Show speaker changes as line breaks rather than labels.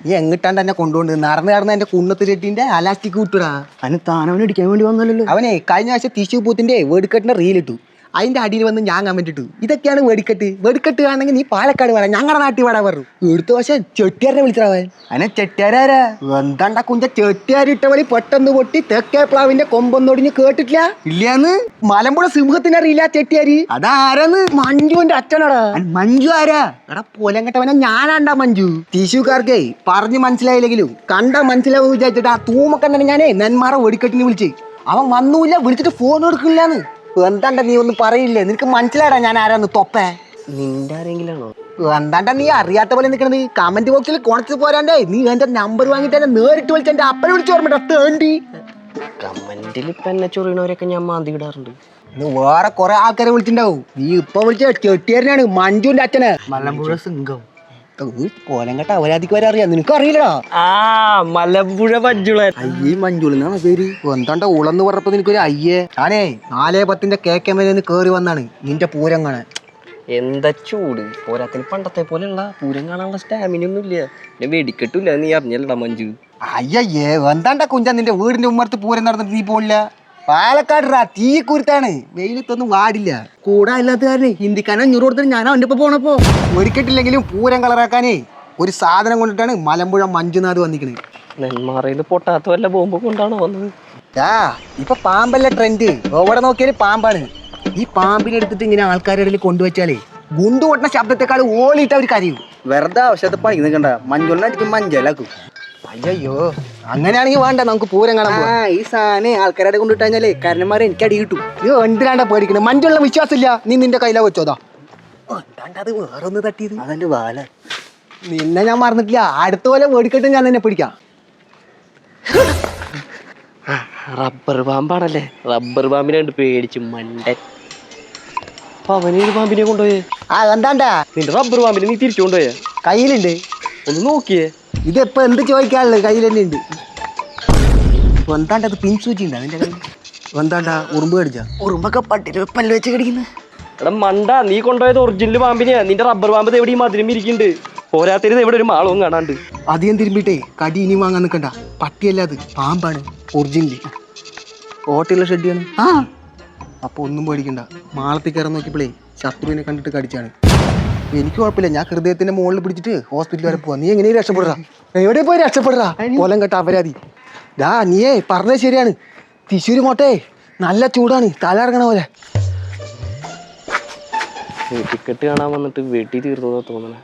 നീ എങ്ങിട്ടാണ്ട് എന്നെ കൊണ്ടുകൊണ്ട് നടന്ന് എന്റെ കുന്നത്ത് ചെട്ടിന്റെ അലാസ്റ്റിക് വിട്ടുടാ.
അതിന് താനവനെ അടിക്കാൻ വേണ്ടി വന്നല്ലോ.
അവനെ കഴിഞ്ഞ ആഴ്ച തിശു പൂത്തിന്റെ വെടിക്കെട്ടിന്റെ റീലിട്ടു. അതിന്റെ അടിയിൽ വന്ന് ഞാൻ കമന്റ് ഇട്ടു, ഇതൊക്കെയാണ് വെടിക്കെട്ട് കാണണമെങ്കിൽ നീ പാലക്കാട് വേണം, ഞങ്ങളുടെ നാട്ടിൽ വേടാ പറഞ്ഞു. എടുത്ത പക്ഷെ ചെട്ടിയാരനെ വിളിച്ചവൻ.
അതിനെ ചെട്ടിയാരാ?
എന്താണ്ടാ കുഞ്ച ചെട്ടിയാരിട്ട വഴി പെട്ടെന്ന് പൊട്ടി തെക്കേ പ്ലാവിന്റെ കൊമ്പൊന്നൊടിഞ്ഞ് കേട്ടിട്ടില്ല?
ഇല്ലാന്ന്.
മലമ്പുഴ സിംഹത്തിന് അറിയില്ല ചെട്ടിയാരി?
അതാരാന്ന്?
മഞ്ജുവിന്റെ അച്ഛനാടാ.
മഞ്ജു ആരാ?
എടാ പോലങ്കട്ടവനെ ഞാനാണ്ടാ മഞ്ജു. തിശുക്കാർക്കേ പറഞ്ഞ് മനസ്സിലായില്ലെങ്കിലും കണ്ടാ മനസ്സിലാവും വിചാരിച്ചിട്ട് ആ തൂമക്കണ്ണനെ ഞാനേ നെന്മാറ വെടിക്കെട്ടിന് വിളിച്ച്. അവൻ വന്നൂല്ല, വിളിച്ചിട്ട് ഫോൺ എടുക്കില്ലാന്ന്. എന്താണ്ട നീ ഒന്നും പറയില്ലേ? നിനക്ക് മനസ്സിലാടാ ഞാൻ ആരാന്ന്? തൊപ്പേ
നിന്റെ ആരെങ്കിലാണോ?
എന്താണ്ടാ നീ അറിയാത്ത പോലെ നിൽക്കണത്? കമന്റ് ബോക്സിൽ കൊണച്ച് പോരാണ്ടേ നീ എന്റെ നമ്പർ വാങ്ങിട്ട് എന്നെ നേരിട്ട് വിളിച്ച എന്റെ അപ്പനെ വിളിച്ച് ഓർമ്മ തേണ്ടി.
കമന്റിൽ ഇപ്പൊ എന്നെ ചൊറിയണവരൊക്കെ ഞാൻ മാന്തി ഇടാറുണ്ട്.
വേറെ കുറെ ആൾക്കാരെ വിളിച്ചിട്ടുണ്ടാവും. നീ ഇപ്പൊ വിളിച്ച ചെട്ടിയാരനാണ്, മഞ്ജുവിന്റെ അച്ഛന്.
മലമ്പുഴ സിംഗം
കോലങ്കട്ട അവരാധിക്ക് വരെ അറിയാം, നിനക്ക് അറിയില്ലടാ?
മലമ്പുഴ മഞ്ജുള.
അയ്യേ മഞ്ജുളെന്നാണ് പേര്. എന്താണ്ട ഉളന്ന് പറഞ്ഞപ്പോ നിനക്കൊരു അയ്യേ. ഞാനേ 4:10 KKM കേറി വന്നാണ് നിന്റെ പൂരം കാണാൻ.
എന്താ ചൂട് പോരാത്തിന് പണ്ടത്തെ പോലെയുള്ള പൂരം കാണാനുള്ള സ്റ്റാമിന ഒന്നും ഇല്ല. പിന്നെ വെടിക്കെട്ടില്ല, നീ അറിഞ്ഞല്ലടാ മഞ്ജു.
അയ്യേ എന്താണ്ട കുഞ്ചാ നിന്റെ വീടിന്റെ ഉമ്മർത്ത് പൂരം നടന്നിട്ട് നീ പോണില്ല? പാലക്കാട് തീ കുരുത്താണ്, വെയിലത്തൊന്നും വാടില്ല. കൂടാ ഇല്ലാത്ത കാരനെ ഹിന്ദിക്കാരനെ 500 കൊടുത്തിട്ട് ഞാൻ അവൻ്റെ ഒപ്പം പോണപ്പോ വെടിക്കെട്ടില്ലെങ്കിലും പൂരം കളറാക്കാനേ ഒരു സാധനം കൊണ്ടിട്ടാണ് മലമ്പുഴ മഞ്ജുനാഥ് വന്നിക്കണത്.
നെന്മാറയിൽ പൊട്ടാത്ത വല്ല ബോംബ് കൊണ്ടാണോ വന്നത്?
ഇപ്പൊ പാമ്പല്ലേ ട്രെൻഡ്, എവിടെ നോക്കിയാലും പാമ്പാണ്. ഈ പാമ്പിനെ എടുത്തിട്ട് ഇങ്ങനെ ആൾക്കാരുടെ ഇടയിൽ കൊണ്ടുവച്ചാലേ ഗുണ്ടു പൊട്ടുന്ന ശബ്ദത്തെക്കാൾ ഓളിയിട്ട് അവർ കരയും.
വെറുതെ ആവശ്യത്തെ പണി നിൽക്കണ്ട, മഞ്ജുളിനടിക്കും മഞ്ചലാക്കും.
അയ്യോ അങ്ങനെയാണെങ്കിൽ വേണ്ട, നമുക്ക് പൂരം കാണാൻ പോവാം.
ഈ സാധനം ആൾക്കാരുടെ കൊണ്ടിട്ട് കഴിഞ്ഞാലേ കാരണന്മാരെ എനിക്ക് അടി കിട്ടും.
നീ എന്തിനാണ്ടാ പേടിക്കണേ? മഞ്ജുള്ള വിശ്വാസമില്ല, നീ നിന്റെ കയ്യിലാ വെച്ചോതാ. എന്താണ്ടത് വേറെ ഒന്ന് തട്ടിയത്?
അതെന്റെ വാല.
നിന്നെ ഞാൻ മറന്നിട്ടില്ല, അടുത്ത പോലെ വേടിക്കെട്ടും ഞാൻ നിന്നെ പിടിക്കാം.
റബ്ബർ പാമ്പാണല്ലേ? റബ്ബർ പാമ്പിനെ കണ്ട് പേടിച്ചു മണ്ടൻ. അപ്പൊ അവനേത് പാമ്പിനെ കൊണ്ടുപോയേ?
എന്താണ്ടാ
നിന്റെ റബ്ബർ പാമ്പിനെ നീ തിരിച്ചു കൊണ്ടുപോയേ?
കയ്യിലുണ്ട്,
ഒന്ന് നോക്കിയേ.
ഇതിപ്പോ എന്ത് ചോദിക്കാനുള്ളത്? കയ്യിൽ തന്നെ ഉണ്ട്. എന്താണ്ടത് പിൻസൂചി ഉണ്ടാ നിന്റെ കയ്യിൽ? എന്താണ്ടാ ഉറുമ്പ് കടിച്ചാ?
ഉറുമ്പൊക്കെ പട്ടില് പല്ല് വെച്ച് കടിക്കുന്നു. എടാ മണ്ട, നീ കൊണ്ടുപോയത് ഒറിജിനൽ പാമ്പിനെയാ. നിന്റെ റബ്ബർ പാമ്പ് എവിടെ ഈ മധുരം ഇരിക്കുന്നുണ്ട്. പോരാത്തത് എവിടെ ഒരു മാളവും കാണാണ്ട്.
അധികം തിരുമ്പിട്ടേ കടി ഇനി വാങ്ങാൻ നിൽക്കണ്ട. പട്ടിയല്ല അത്, പാമ്പാണ് ഒറിജിനല്. ഓട്ടയുള്ള ഷെഡിയാണ്. അപ്പൊ ഒന്നും പേടിക്കണ്ട. മാളത്തിൽ കയറാൻ നോക്കിയപ്പോഴേ ശത്രുവിനെ കണ്ടിട്ട് കടിച്ചാണ്. എനിക്ക് കുഴപ്പമില്ല, ഞാൻ ഹൃദയത്തിന്റെ മുകളിൽ പിടിച്ചിട്ട് ഹോസ്പിറ്റൽ വരെ പോവാ. നീ എങ്ങനെയും രക്ഷപ്പെടാ? എവിടെ പോയി രക്ഷപ്പെടാ? കൊലം കേട്ട അപരാധി. നീയേ പറഞ്ഞത് ശരിയാണ്. തൃശ്ശൂര് മോട്ടെ നല്ല ചൂടാണ്, തലയിറങ്ങണ പോലെ.
ടിക്കറ്റ് കാണാൻ വന്നിട്ട് വെട്ടി തീർന്നതാ തോന്നണേ.